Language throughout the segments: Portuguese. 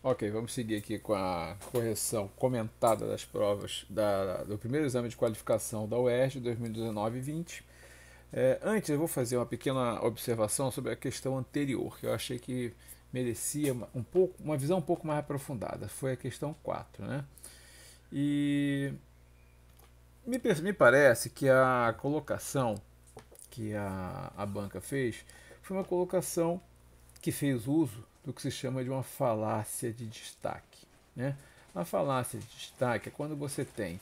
Ok, vamos seguir aqui com a correção comentada das provas do primeiro exame de qualificação da UERJ 2019-20. Antes, eu vou fazer uma pequena observação sobre a questão anterior, que eu achei que merecia uma visão um pouco mais aprofundada. Foi a questão 4, né? E me parece que a colocação que a banca fez foi uma colocação que fez uso do que se chama de uma falácia de destaque. Né? A falácia de destaque é quando você tem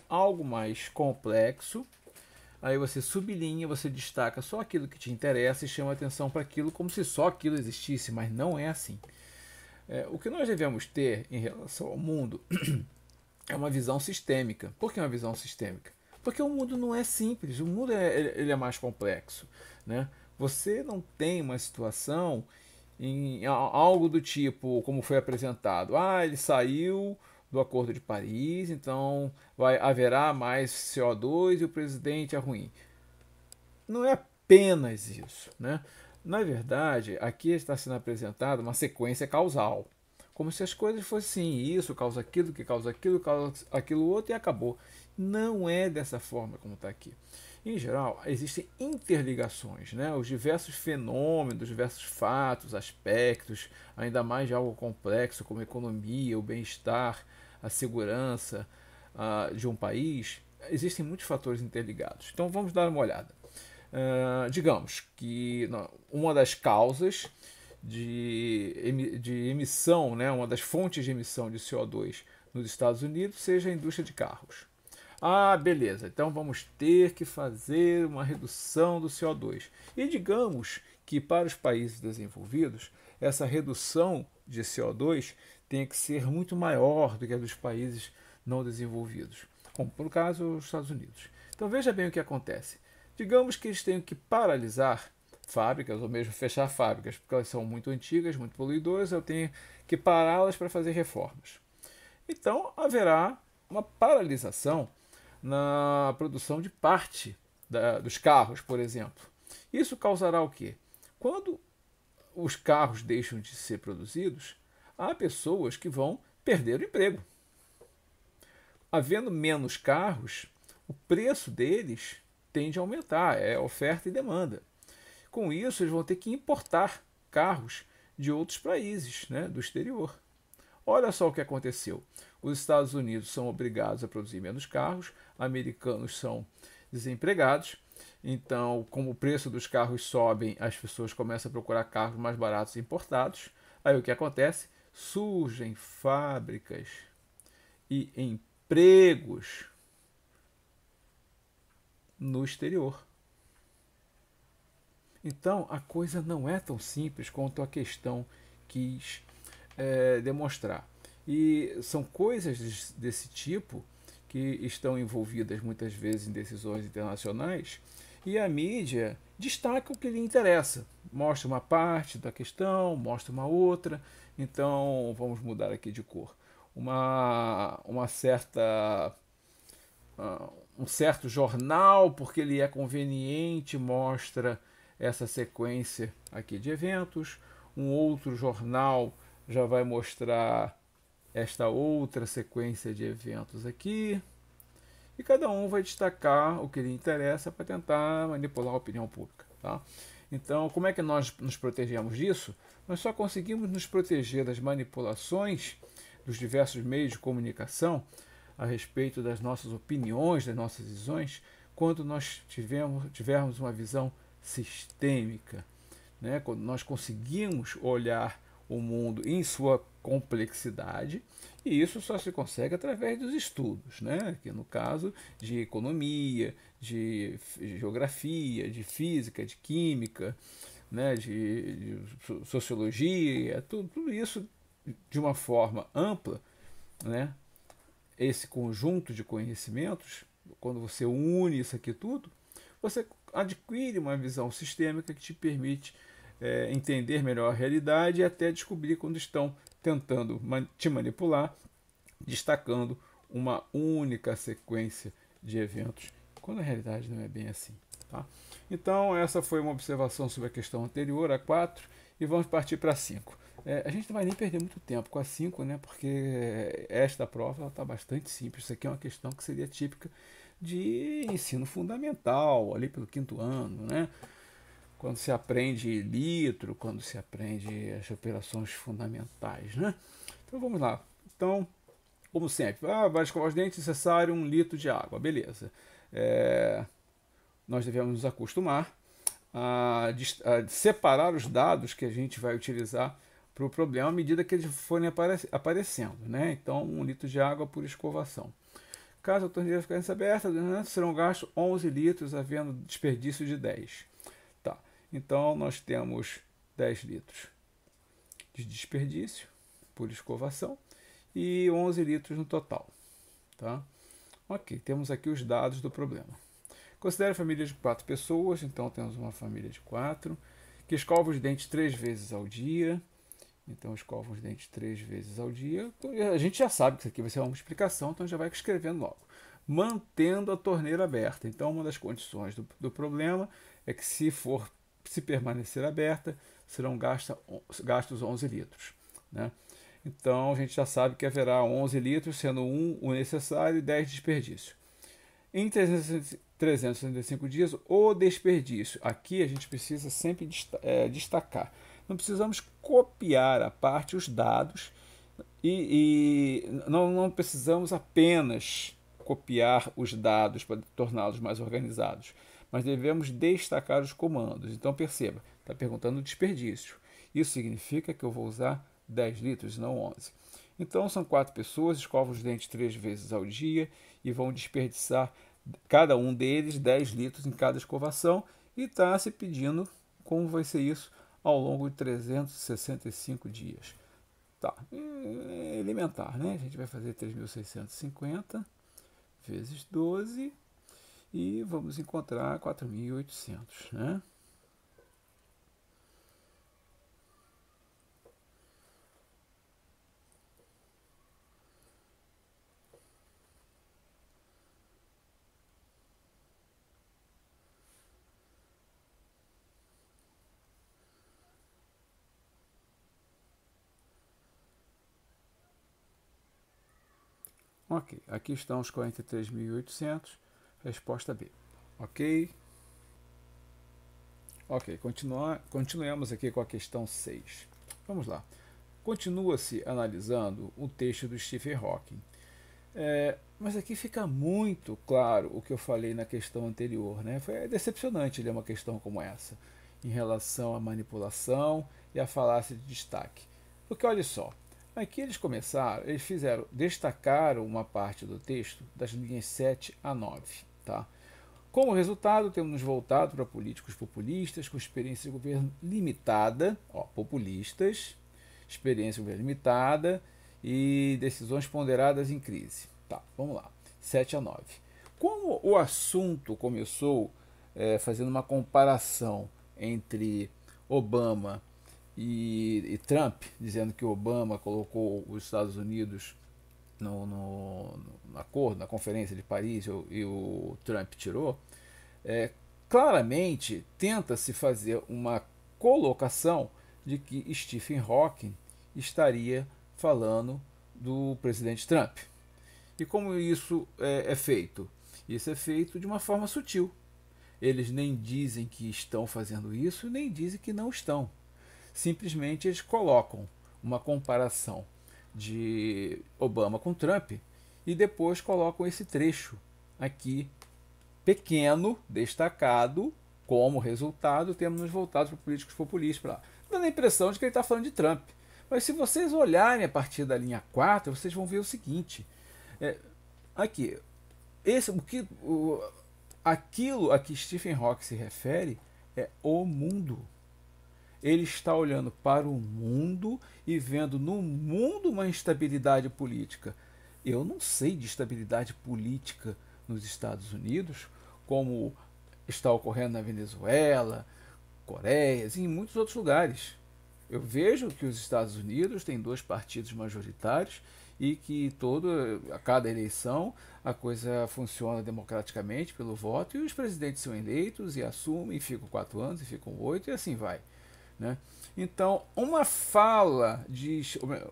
algo mais complexo, aí você sublinha, você destaca só aquilo que te interessa e chama atenção para aquilo como se só aquilo existisse, mas não é assim. O que nós devemos ter em relação ao mundo é uma visão sistêmica. Por que uma visão sistêmica? Porque o mundo não é simples, o mundo ele é mais complexo. Né? Você não tem uma situação em algo do tipo, como foi apresentado, ele saiu do Acordo de Paris, então haverá mais CO2 e o presidente é ruim. Não é apenas isso. Né? Na verdade, aqui está sendo apresentada uma sequência causal. Como se as coisas fossem assim, isso causa aquilo, que causa aquilo, causa aquilo outro e acabou. Não é dessa forma como está aqui. Em geral, existem interligações, né? Os diversos fenômenos, os diversos fatos, aspectos, ainda mais de algo complexo como a economia, o bem-estar, a segurança de um país, existem muitos fatores interligados. Então vamos dar uma olhada. Digamos que uma das causas de emissão, né, uma das fontes de emissão de CO2 nos Estados Unidos seja a indústria de carros. Beleza, então vamos ter que fazer uma redução do CO2. E digamos que para os países desenvolvidos, essa redução de CO2 tem que ser muito maior do que a dos países não desenvolvidos, como por caso os Estados Unidos. Então veja bem o que acontece. Digamos que eles tenham que paralisar fábricas ou mesmo fechar fábricas, porque elas são muito antigas, muito poluidoras, eu tenho que pará-las para fazer reformas. Então haverá uma paralisação na produção de parte dos carros, por exemplo. Isso causará o quê? Quando os carros deixam de ser produzidos, há pessoas que vão perder o emprego. Havendo menos carros, o preço deles tende a aumentar, é oferta e demanda. Com isso, eles vão ter que importar carros de outros países, né, do exterior. Olha só o que aconteceu. Os Estados Unidos são obrigados a produzir menos carros, americanos são desempregados. Então, como o preço dos carros sobem, as pessoas começam a procurar carros mais baratos importados. Aí o que acontece? Surgem fábricas e empregos no exterior. Então, a coisa não é tão simples quanto a questão quis demonstrar. E são coisas desse tipo que estão envolvidas muitas vezes em decisões internacionais e a mídia destaca o que lhe interessa. Mostra uma parte da questão, mostra uma outra. Então, vamos mudar aqui de cor. Uma certa um certo jornal, porque ele é conveniente, mostra essa sequência aqui de eventos. Um outro jornal já vai mostrar esta outra sequência de eventos aqui. E cada um vai destacar o que lhe interessa para tentar manipular a opinião pública. Tá? Então, como é que nós nos protegemos disso? Nós só conseguimos nos proteger das manipulações dos diversos meios de comunicação a respeito das nossas opiniões, das nossas visões, quando nós tivermos uma visão sistêmica, né? Quando nós conseguimos olhar o mundo em sua complexidade, e isso só se consegue através dos estudos, né? Que no caso de economia, de geografia, de física, de química, né? de sociologia, tudo isso de uma forma ampla, né? Esse conjunto de conhecimentos, quando você une isso aqui tudo, você adquire uma visão sistêmica que te permite entender melhor a realidade e até descobrir quando estão tentando te manipular, destacando uma única sequência de eventos, quando na realidade não é bem assim. Tá? Então, essa foi uma observação sobre a questão anterior, a 4, e vamos partir para a 5. A gente não vai nem perder muito tempo com a 5, né? Porque esta prova está bastante simples. Isso aqui é uma questão que seria típica de ensino fundamental, ali pelo quinto ano, né? Quando se aprende litro, quando se aprende as operações fundamentais, né? Então vamos lá. Então, como sempre, para escovar os dentes é necessário 1 litro de água, beleza. Nós devemos nos acostumar a separar os dados que a gente vai utilizar para o problema à medida que eles forem aparecendo, né? Então, 1 litro de água por escovação. Caso a torneira ficasse aberta, serão gastos 11 litros, havendo desperdício de 10. Tá. Então, nós temos 10 litros de desperdício por escovação e 11 litros no total. Tá? Ok, temos aqui os dados do problema. Considere a família de 4 pessoas, então temos uma família de 4, que escova os dentes 3 vezes ao dia. Então, escova os dentes 3 vezes ao dia. A gente já sabe que isso aqui vai ser uma explicação, então já vai escrevendo logo. Mantendo a torneira aberta. Então, uma das condições do problema é que se permanecer aberta, serão gastos 11 litros. Né? Então, a gente já sabe que haverá 11 litros, sendo 1 o necessário e 10 desperdício. Em 365 dias, o desperdício. Aqui a gente precisa sempre destacar. Não precisamos copiar à parte os dados e não precisamos apenas copiar os dados para torná-los mais organizados, mas devemos destacar os comandos. Então perceba, está perguntando o desperdício. Isso significa que eu vou usar 10 litros, não 11. Então são 4 pessoas, escovam os dentes 3 vezes ao dia e vão desperdiçar cada um deles 10 litros em cada escovação e está se pedindo como vai ser isso ao longo de 365 dias. Tá, elementar, né? A gente vai fazer 3.650 vezes 12 e vamos encontrar 4.800, né? Ok, aqui estão os 43.800, resposta B. Ok? Ok, continuamos aqui com a questão 6. Vamos lá. Continua-se analisando o texto do Stephen Hawking. Mas aqui fica muito claro o que eu falei na questão anterior. Né? Foi decepcionante ler uma questão como essa, em relação à manipulação e à falácia de destaque. Porque olha só, aqui eles destacaram uma parte do texto das linhas 7 a 9. Tá? Como resultado, temos nos voltado para políticos populistas com experiência de governo limitada, populistas, experiência de governo limitada e decisões ponderadas em crise. Tá, vamos lá. 7 a 9. Como o assunto começou fazendo uma comparação entre Obama e Trump, dizendo que Obama colocou os Estados Unidos no acordo, na Conferência de Paris, e o Trump tirou, claramente tenta-se fazer uma colocação de que Stephen Hawking estaria falando do presidente Trump. E como isso é feito? Isso é feito de uma forma sutil. Eles nem dizem que estão fazendo isso, nem dizem que não estão. Simplesmente eles colocam uma comparação de Obama com Trump e depois colocam esse trecho aqui, pequeno, destacado, como resultado temos nos voltado para políticos populistas, dando a impressão de que ele está falando de Trump. Mas se vocês olharem a partir da linha 4, vocês vão ver o seguinte. Aqui, aquilo a que Stephen Hawking se refere é o mundo. Ele está olhando para o mundo e vendo no mundo uma instabilidade política. Eu não sei de estabilidade política nos Estados Unidos, como está ocorrendo na Venezuela, Coreia e em muitos outros lugares. Eu vejo que os Estados Unidos têm 2 partidos majoritários e que a cada eleição a coisa funciona democraticamente pelo voto e os presidentes são eleitos e assumem, e ficam 4 anos, e ficam 8 e assim vai. né? Então, uma fala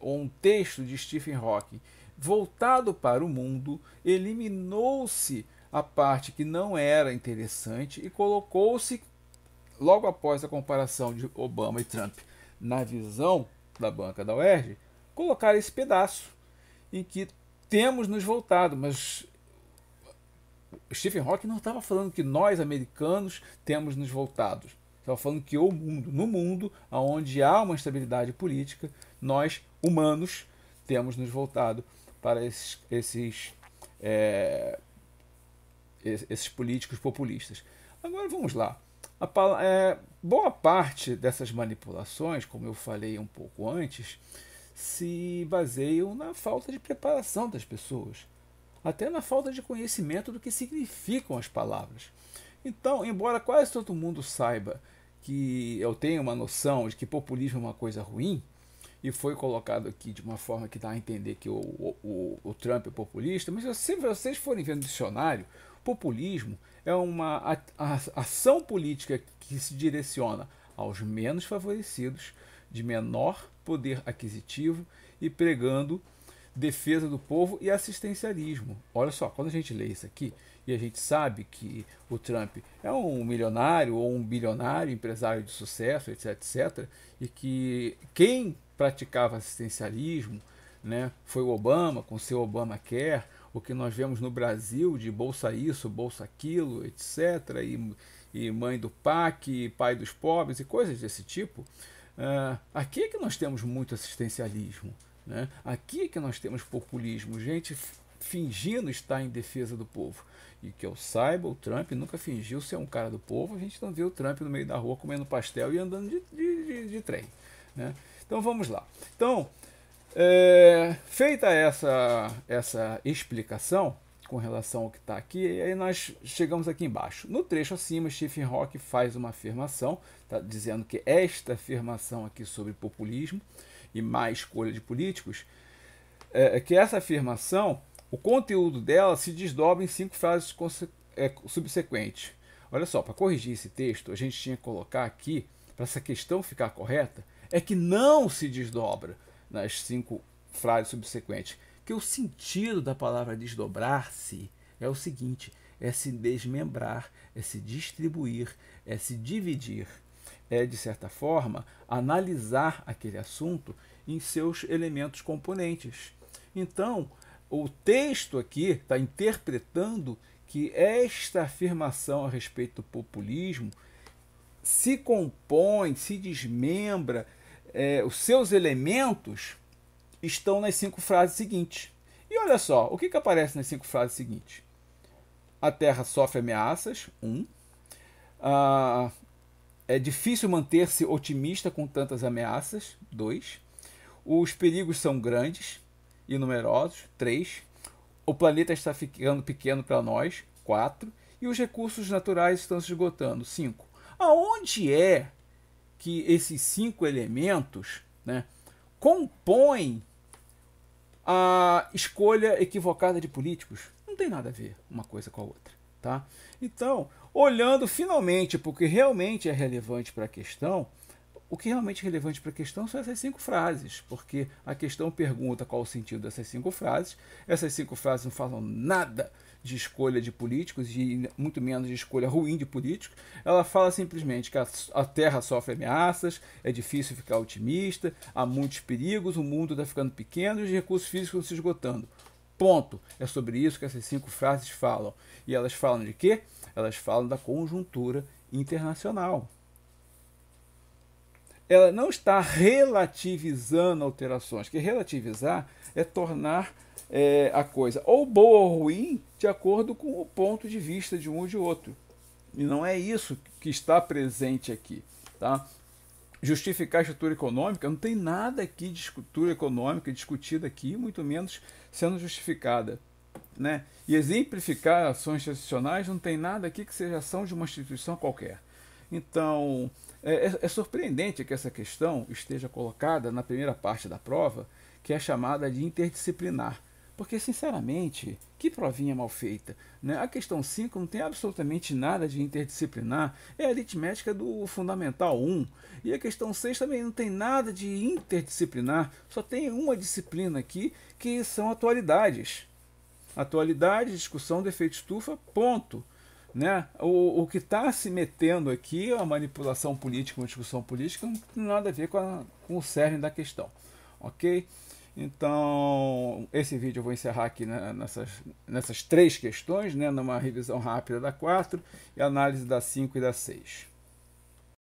ou um texto de Stephen Hawking voltado para o mundo, eliminou-se a parte que não era interessante e colocou-se, logo após a comparação de Obama e Trump na visão da banca da UERJ, colocar esse pedaço em que temos nos voltado, mas Stephen Hawking não estava falando que nós, americanos, temos nos voltado. Estava falando que no mundo, onde há uma instabilidade política, nós, humanos, temos nos voltado para esses políticos populistas. Agora vamos lá. Boa parte dessas manipulações, como eu falei um pouco antes, se baseiam na falta de preparação das pessoas, até na falta de conhecimento do que significam as palavras. Então, embora quase todo mundo saiba que eu tenho uma noção de que populismo é uma coisa ruim, e foi colocado aqui de uma forma que dá a entender que o Trump é populista, mas se vocês forem ver no dicionário, populismo é uma ação política que se direciona aos menos favorecidos, de menor poder aquisitivo e pregando defesa do povo e assistencialismo. Olha só, quando a gente lê isso aqui e a gente sabe que o Trump é um milionário ou um bilionário, empresário de sucesso, etc, etc, e que quem praticava assistencialismo, né, foi o Obama com seu Obamacare, o que nós vemos no Brasil de bolsa isso, bolsa aquilo, etc, e mãe do PAC, pai dos pobres e coisas desse tipo. Aqui é que nós temos muito assistencialismo, né? Aqui é que nós temos populismo, gente fingindo estar em defesa do povo. E que eu saiba, o Trump nunca fingiu ser um cara do povo. A gente não vê o Trump no meio da rua comendo pastel e andando de trem, né? Então vamos lá. Então, feita essa explicação com relação ao que está aqui, aí nós chegamos aqui embaixo. No trecho acima, Stephen Hawking faz uma afirmação, tá dizendo que esta afirmação aqui sobre populismo e má escolha de políticos, que essa afirmação, o conteúdo dela se desdobra em 5 frases subsequentes. Olha só, para corrigir esse texto, a gente tinha que colocar aqui, para essa questão ficar correta, é que não se desdobra nas 5 frases subsequentes. Que o sentido da palavra desdobrar-se é o seguinte: é se desmembrar, é se distribuir, é se dividir, é, de certa forma, analisar aquele assunto em seus elementos componentes. Então, o texto aqui está interpretando que esta afirmação a respeito do populismo se compõe, se desmembra, os seus elementos estão nas 5 frases seguintes. E olha só, o que aparece nas 5 frases seguintes? A Terra sofre ameaças, 1. É difícil manter-se otimista com tantas ameaças, 2. Os perigos são grandes e numerosos, 3. O planeta está ficando pequeno para nós, 4. E os recursos naturais estão se esgotando, 5. Aonde é que esses 5 elementos, né, compõem a escolha equivocada de políticos? Não tem nada a ver uma coisa com a outra, tá? Então, olhando finalmente porque realmente é relevante para a questão, o que realmente é relevante para a questão são essas 5 frases, porque a questão pergunta qual o sentido dessas 5 frases. Essas 5 frases não falam nada de escolha de políticos e muito menos de escolha ruim de políticos. Ela fala simplesmente que a Terra sofre ameaças, é difícil ficar otimista, há muitos perigos, o mundo está ficando pequeno e os recursos físicos estão se esgotando. Ponto. É sobre isso que essas 5 frases falam. E elas falam de quê? Elas falam da conjuntura internacional. Ela não está relativizando alterações, que relativizar é tornar a coisa ou boa ou ruim de acordo com o ponto de vista de um ou de outro. E não é isso que está presente aqui, tá? Justificar a estrutura econômica, não tem nada aqui de estrutura econômica discutida aqui, muito menos sendo justificada, né? E exemplificar ações institucionais, não tem nada aqui que seja ação de uma instituição qualquer. Então, é surpreendente que essa questão esteja colocada na primeira parte da prova, que é chamada de interdisciplinar, Porque, sinceramente, que provinha mal feita. Né? A questão 5 não tem absolutamente nada de interdisciplinar, é a aritmética do Fundamental 1. E a questão 6 também não tem nada de interdisciplinar, só tem uma disciplina aqui, que são atualidades. Atualidade, discussão do efeito estufa, ponto. Né? O que está se metendo aqui, a manipulação política, uma discussão política, não tem nada a ver com o cerne da questão. Ok? Então, esse vídeo eu vou encerrar aqui, né, nessas três questões, né, numa revisão rápida da 4 e análise da 5 e da 6.